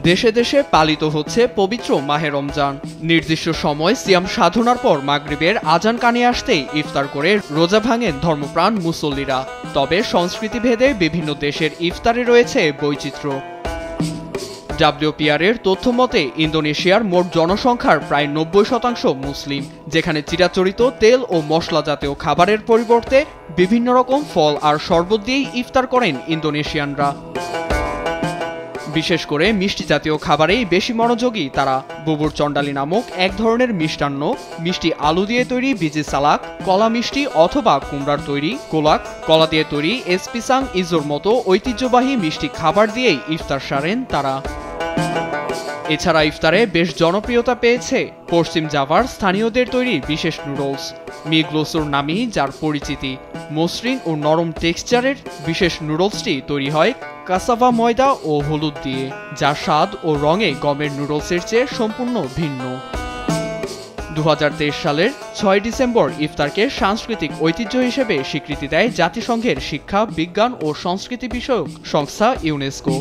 দেশে দেশে পালিত হচ্ছে পবিত্র মাহে রমজান। নির্দিষ্ট সময় সিয়াম সাধনার পর মাগরিবের আজান কানে আসতেই ইফতার করে রোজা ভাঙেন ধর্মপ্রাণ মুসল্লিরা। তবে সংস্কৃতিভেদে বিভিন্ন দেশের ইফতারে রয়েছে বৈচিত্র্য। WPR-এর তথ্য মতে ইন্দোনেশিয়ার মোট জনসংখ্যার প্রায় 90% মুসলিম, যেখানে চিরাচরিত তেল ও মশলা জাতীয় খাবারের পরিবর্তে বিভিন্ন রকম ফল আর শরবত দিয়েই ইফতার করেন ইন্দোনেশিয়ানরা। বিশেষ করে মিষ্টি জাতীয় খাবারেই বেশি মনোযোগী তারা। বুবুর চন্ডালি নামক এক ধরনের মিষ্টান্ন, মিষ্টি আলু দিয়ে তৈরি বিজি সালাক, কলা মিষ্টি অথবা কুমড়ার তৈরি কোলাক, কলা দিয়ে তৈরি এসপিসাং ইজোর মতো ঐতিহ্যবাহী মিষ্টি খাবার দিয়েই ইফতার সারেন তারা। এছাড়া ইফতারে বেশ জনপ্রিয়তা পেয়েছে পশ্চিম জাভার স্থানীয়দের তৈরি বিশেষ নুডলস মি গ্লোসোর নামেই যার পরিচিতি। মসৃণ ও নরম টেক্সচারের বিশেষ নুডলসটি তৈরি হয় কাসাভা ময়দা ও হলুদ দিয়ে, যার স্বাদ ও রঙে গমের নুডলসের চেয়ে সম্পূর্ণ ভিন্ন। 2023 সালের 6 ডিসেম্বর ইফতারকে সাংস্কৃতিক ঐতিহ্য হিসেবে স্বীকৃতি দেয় জাতিসংঘের শিক্ষা, বিজ্ঞান ও সংস্কৃতি বিষয়ক সংস্থা ইউনেস্কো।